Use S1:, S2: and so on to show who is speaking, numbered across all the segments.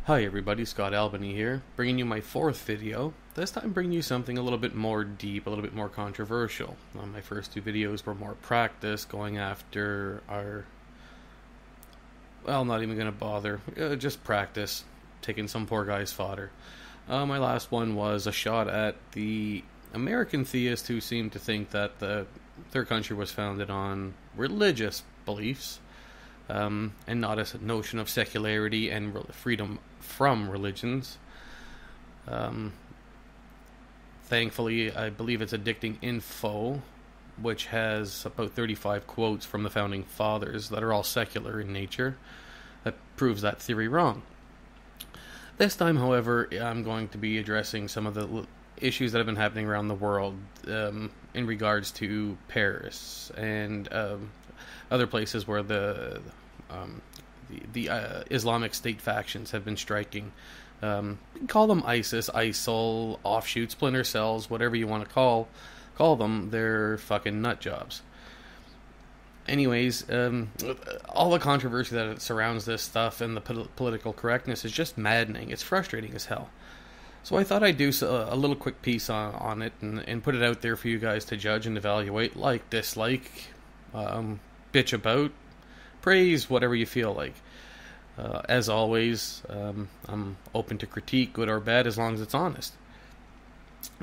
S1: Hi everybody, Scott Albany here, bringing you my fourth video. This time bringing you something a little bit more deep, a little bit more controversial. My first two videos were more practice, going after our... Well, I'm not even going to bother, just practice, taking some poor guy's fodder. My last one was a shot at the American theists who seem to think that their country was founded on religious beliefs. And not a notion of secularity and freedom from religions. Thankfully, I believe it's Addicting Info, which has about 35 quotes from the founding fathers that are all secular in nature, that proves that theory wrong. This time, however, I'm going to be addressing some of the issues that have been happening around the world in regards to Paris and other places where the Islamic State factions have been striking. Call them ISIS, ISIL, offshoot, splinter cells, whatever you want to call them. They're fucking nut jobs. Anyways, all the controversy that surrounds this stuff and the political correctness is just maddening. It's frustrating as hell. So I thought I'd do a little quick piece on it and put it out there for you guys to judge and evaluate, like, dislike, bitch about, praise, whatever you feel like. As always, I'm open to critique, good or bad, as long as it's honest.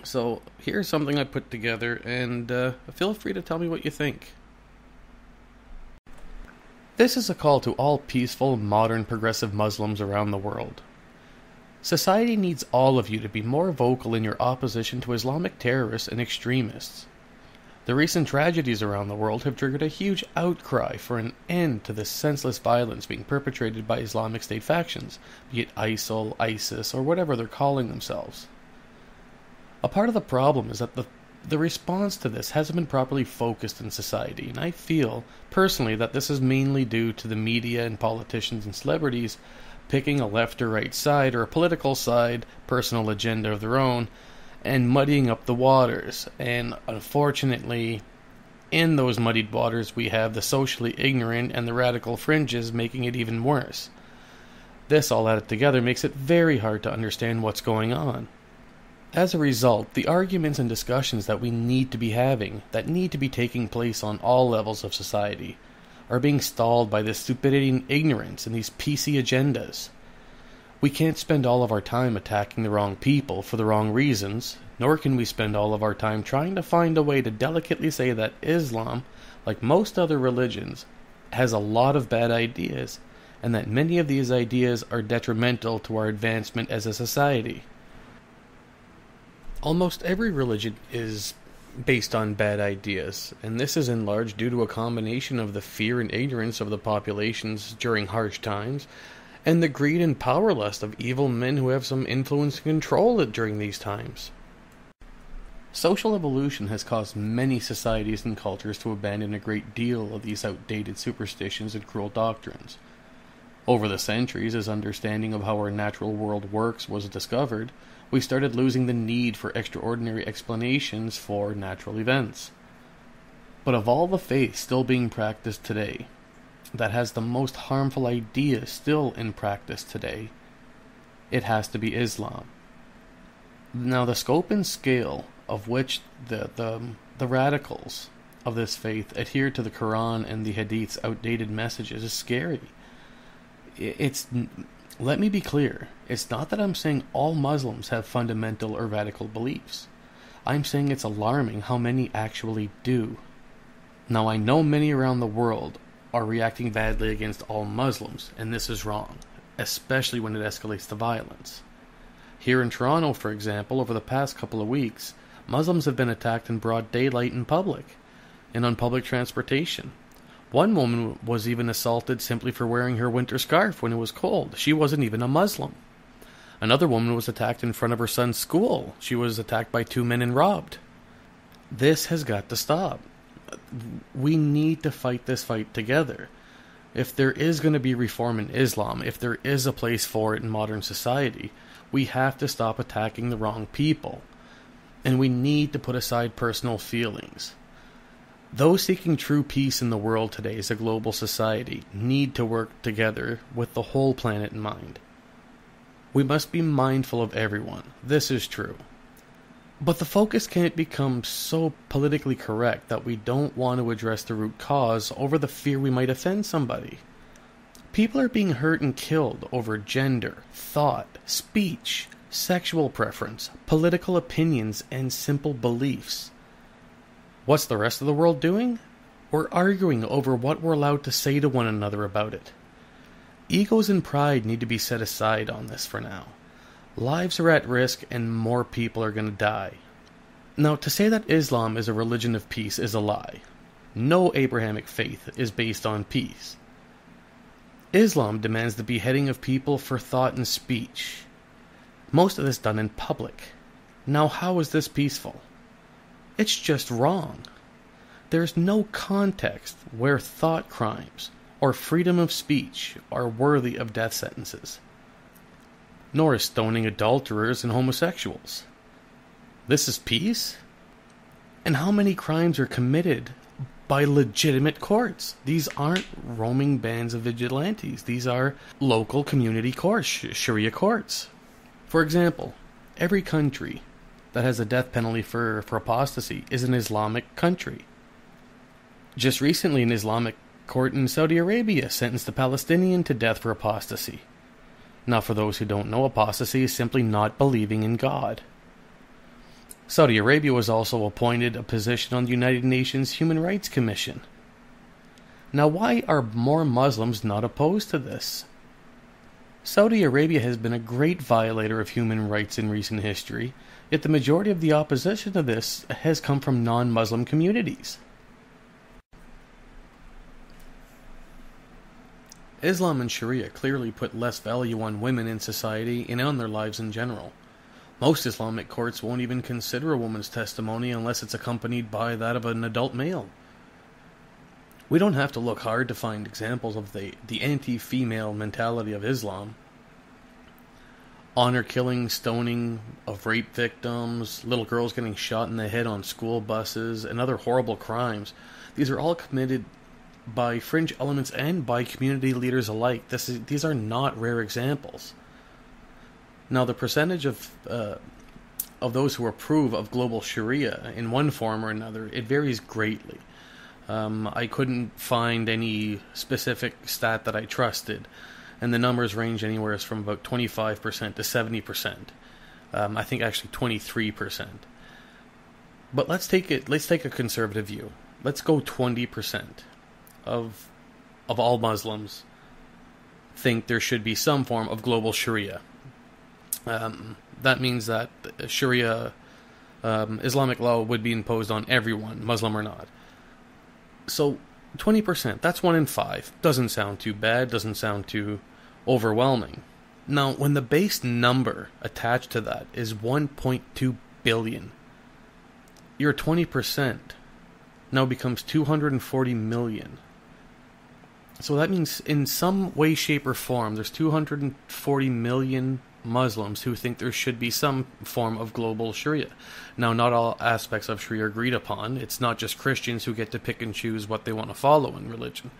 S1: So here's something I put together, and feel free to tell me what you think. This is a call to all peaceful, modern, progressive Muslims around the world. Society needs all of you to be more vocal in your opposition to Islamic terrorists and extremists. The recent tragedies around the world have triggered a huge outcry for an end to this senseless violence being perpetrated by Islamic State factions, be it ISIL, ISIS, or whatever they're calling themselves. A part of the problem is that the response to this hasn't been properly focused in society, and I feel, personally, that this is mainly due to the media and politicians and celebrities picking a left or right side, or a political side, personal agenda of their own, and muddying up the waters. And unfortunately, in those muddied waters, we have the socially ignorant and the radical fringes making it even worse. This all added together makes it very hard to understand what's going on. As a result, the arguments and discussions that we need to be having, that need to be taking place on all levels of society, are being stalled by this stupidity and ignorance and these PC agendas. We can't spend all of our time attacking the wrong people for the wrong reasons, nor can we spend all of our time trying to find a way to delicately say that Islam, like most other religions, has a lot of bad ideas, and that many of these ideas are detrimental to our advancement as a society. Almost every religion is based on bad ideas, and this is in large due to a combination of the fear and ignorance of the populations during harsh times, and the greed and power lust of evil men who have some influence and control it during these times. Social evolution has caused many societies and cultures to abandon a great deal of these outdated superstitions and cruel doctrines. Over the centuries, as understanding of how our natural world works was discovered, we started losing the need for extraordinary explanations for natural events. But of all the faiths still being practiced today, that has the most harmful ideas still in practice today, it has to be Islam. Now, the scope and scale of which the radicals of this faith adhere to the Quran and the Hadith's outdated messages is scary. Let me be clear, it's not that I'm saying all Muslims have fundamental or radical beliefs. I'm saying it's alarming how many actually do. Now, I know many around the world are reacting badly against all Muslims, and this is wrong, especially when it escalates to violence. Here in Toronto, for example, over the past couple of weeks, Muslims have been attacked in broad daylight in public, and on public transportation. One woman was even assaulted simply for wearing her winter scarf when it was cold. She wasn't even a Muslim. Another woman was attacked in front of her son's school. She was attacked by two men and robbed. This has got to stop. We need to fight this fight together. If there is going to be reform in Islam, if there is a place for it in modern society, we have to stop attacking the wrong people. And we need to put aside personal feelings. Those seeking true peace in the world today as a global society need to work together with the whole planet in mind. We must be mindful of everyone. This is true. But the focus can't become so politically correct that we don't want to address the root cause over the fear we might offend somebody. People are being hurt and killed over gender, thought, speech, sexual preference, political opinions, and simple beliefs. What's the rest of the world doing? We're arguing over what we're allowed to say to one another about it. Egos and pride need to be set aside on this for now. Lives are at risk and more people are going to die. Now, to say that Islam is a religion of peace is a lie. No Abrahamic faith is based on peace. Islam demands the beheading of people for thought and speech. Most of this done in public. Now, how is this peaceful? It's just wrong. There's no context where thought crimes or freedom of speech are worthy of death sentences. Nor is stoning adulterers and homosexuals. This is peace? And how many crimes are committed by legitimate courts? These aren't roaming bands of vigilantes. These are local community courts, Sharia courts. For example, every country that has a death penalty for apostasy is an Islamic country. Just recently, an Islamic court in Saudi Arabia sentenced a Palestinian to death for apostasy. Now, for those who don't know, apostasy is simply not believing in God. Saudi Arabia was also appointed a position on the United Nations Human Rights Commission. Now, why are more Muslims not opposed to this? Saudi Arabia has been a great violator of human rights in recent history, yet the majority of the opposition to this has come from non-Muslim communities. Islam and Sharia clearly put less value on women in society and on their lives in general. Most Islamic courts won't even consider a woman's testimony unless it's accompanied by that of an adult male. We don't have to look hard to find examples of the anti-female mentality of Islam. Honor killing, stoning of rape victims, little girls getting shot in the head on school buses, and other horrible crimes. These are all committed by fringe elements and by community leaders alike. These are not rare examples. Now, the percentage of those who approve of global Sharia in one form or another, it varies greatly. I couldn't find any specific stat that I trusted, and the numbers range anywhere from about 25% to 70%. I think actually 23%. But let's take a conservative view. Let's go 20% of all Muslims think there should be some form of global Sharia. That means that Sharia, Islamic law, would be imposed on everyone, Muslim or not. So 20%, that's 1 in 5. Doesn't sound too bad, doesn't sound too overwhelming. Now, when the base number attached to that is 1.2 billion, your 20% now becomes 240 million. So that means in some way, shape, or form, there's 240 million Muslims who think there should be some form of global Sharia. Now, not all aspects of Sharia are agreed upon. It's not just Christians who get to pick and choose what they want to follow in religion.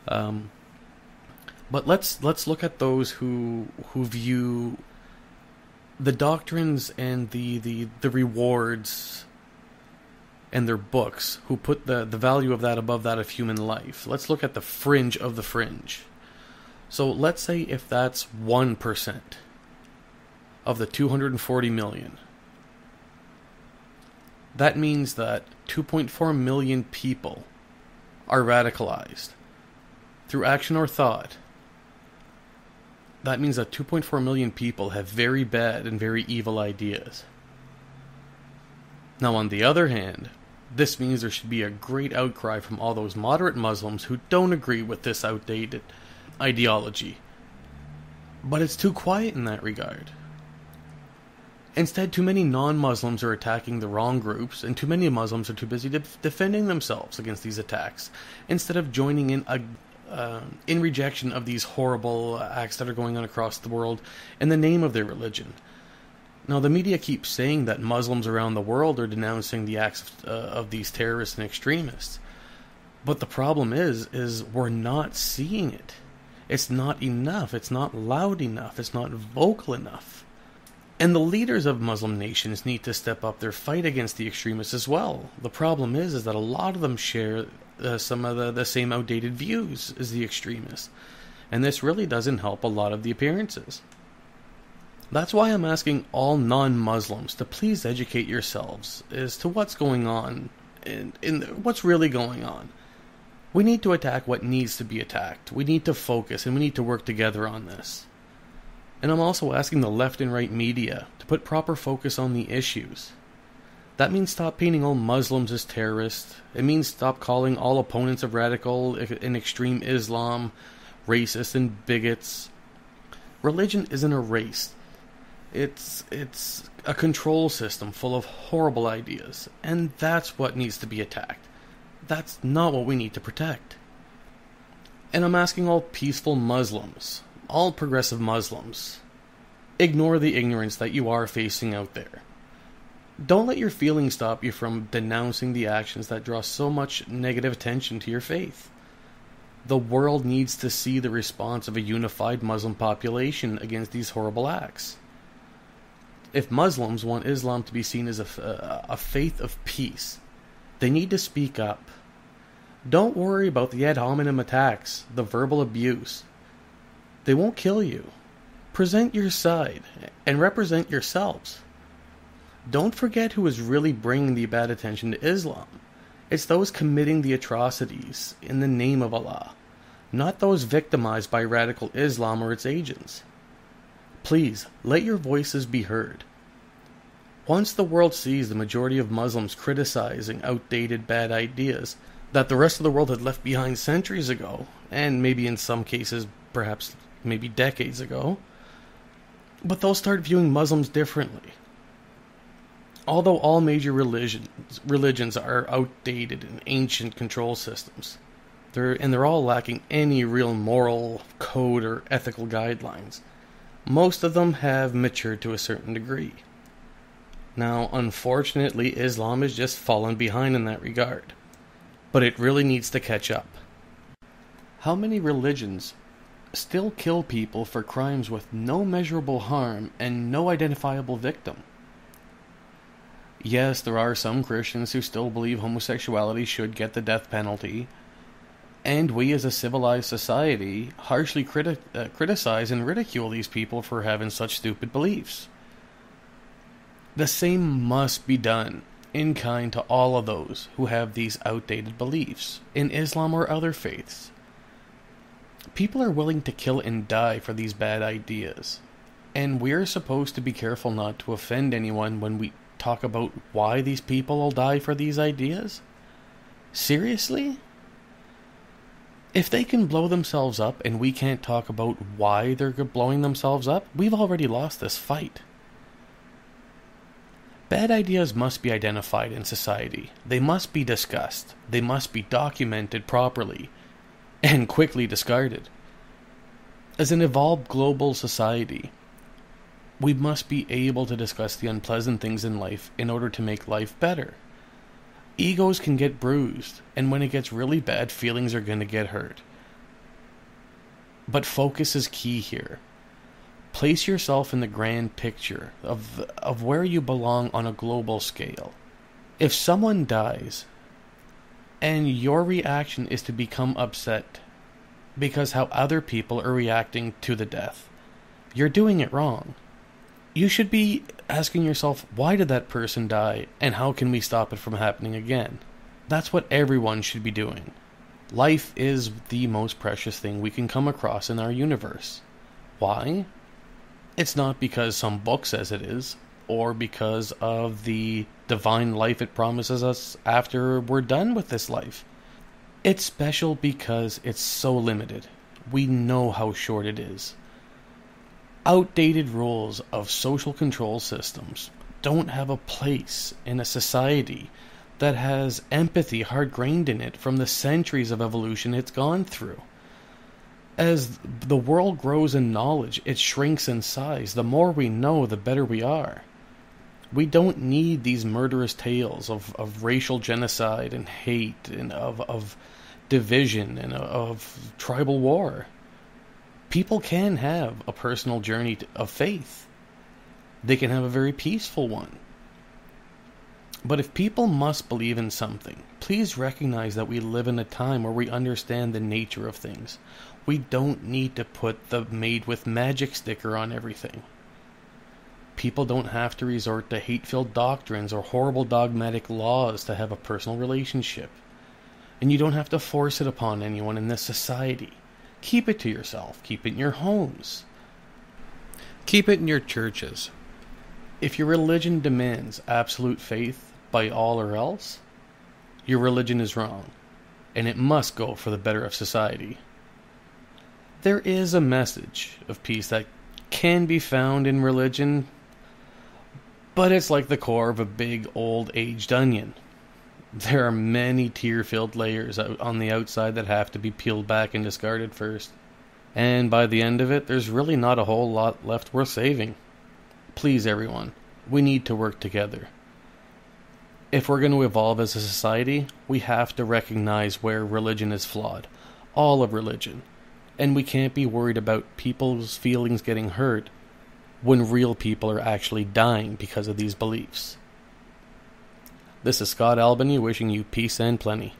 S1: But let's look at those who view the doctrines and the rewards and their books, who put the value of that above that of human life. Let's look at the fringe of the fringe. So let's say if that's 1% of the 240 million, that means that 2.4 million people are radicalized through action or thought. That means that 2.4 million people have very bad and very evil ideas. Now, on the other hand, this means there should be a great outcry from all those moderate Muslims who don't agree with this outdated ideology. But it's too quiet in that regard. Instead, too many non-Muslims are attacking the wrong groups, and too many Muslims are too busy defending themselves against these attacks, instead of joining in rejection of these horrible acts that are going on across the world in the name of their religion. Now, the media keeps saying that Muslims around the world are denouncing the acts of these terrorists and extremists. But the problem is we're not seeing it. It's not enough. It's not loud enough. It's not vocal enough. And the leaders of Muslim nations need to step up their fight against the extremists as well. The problem is that a lot of them share some of the same outdated views as the extremists. And this really doesn't help a lot of the appearances. That's why I'm asking all non-Muslims to please educate yourselves as to what's going on and what's really going on. We need to attack what needs to be attacked. We need to focus and we need to work together on this. And I'm also asking the left and right media to put proper focus on the issues. That means stop painting all Muslims as terrorists. It means stop calling all opponents of radical and extreme Islam racist and bigots. Religion isn't a race. It's a control system full of horrible ideas, and that's what needs to be attacked. That's not what we need to protect. And I'm asking all peaceful Muslims, all progressive Muslims, ignore the ignorance that you are facing out there. Don't let your feelings stop you from denouncing the actions that draw so much negative attention to your faith. The world needs to see the response of a unified Muslim population against these horrible acts. If Muslims want Islam to be seen as a faith of peace, they need to speak up. Don't worry about the ad hominem attacks, the verbal abuse. They won't kill you. Present your side and represent yourselves. Don't forget who is really bringing the bad attention to Islam. It's those committing the atrocities in the name of Allah, not those victimized by radical Islam or its agents. Please, let your voices be heard. Once the world sees the majority of Muslims criticizing outdated bad ideas that the rest of the world had left behind centuries ago, and maybe in some cases, perhaps maybe decades ago, but they'll start viewing Muslims differently. Although all major religions are outdated and ancient control systems, they're all lacking any real moral code or ethical guidelines. Most of them have matured to a certain degree. Now, unfortunately, Islam has just fallen behind in that regard, but it really needs to catch up. How many religions still kill people for crimes with no measurable harm and no identifiable victim? Yes, there are some Christians who still believe homosexuality should get the death penalty, and we as a civilized society harshly criticize and ridicule these people for having such stupid beliefs. The same must be done in kind to all of those who have these outdated beliefs, in Islam or other faiths. People are willing to kill and die for these bad ideas, and we're supposed to be careful not to offend anyone when we talk about why these people will die for these ideas? Seriously? If they can blow themselves up and we can't talk about why they're blowing themselves up, we've already lost this fight. Bad ideas must be identified in society. They must be discussed. They must be documented properly and quickly discarded. As an evolved global society, we must be able to discuss the unpleasant things in life in order to make life better. Egos can get bruised, and when it gets really bad, feelings are going to get hurt. But focus is key here. Place yourself in the grand picture of where you belong on a global scale. If someone dies, and your reaction is to become upset because how other people are reacting to the death, you're doing it wrong. You should be asking yourself, why did that person die, and how can we stop it from happening again? That's what everyone should be doing. Life is the most precious thing we can come across in our universe. Why? It's not because some book says it is, or because of the divine life it promises us after we're done with this life. It's special because it's so limited. We know how short it is. Outdated rules of social control systems don't have a place in a society that has empathy hard-grained in it from the centuries of evolution it's gone through. As the world grows in knowledge, it shrinks in size. The more we know, the better we are. We don't need these murderous tales of racial genocide and hate and of division and of tribal war. People can have a personal journey of faith. They can have a very peaceful one. But if people must believe in something, please recognize that we live in a time where we understand the nature of things. We don't need to put the made with magic sticker on everything. People don't have to resort to hate-filled doctrines or horrible dogmatic laws to have a personal relationship. And you don't have to force it upon anyone in this society. Keep it to yourself. Keep it in your homes. Keep it in your churches. If your religion demands absolute faith by all or else, your religion is wrong, and it must go for the better of society. There is a message of peace that can be found in religion, but it's like the core of a big old aged onion. There are many tear-filled layers on the outside that have to be peeled back and discarded first. And by the end of it, there's really not a whole lot left worth saving. Please, everyone, we need to work together. If we're going to evolve as a society, we have to recognize where religion is flawed. All of religion. And we can't be worried about people's feelings getting hurt when real people are actually dying because of these beliefs. This is Scott Albany wishing you peace and plenty.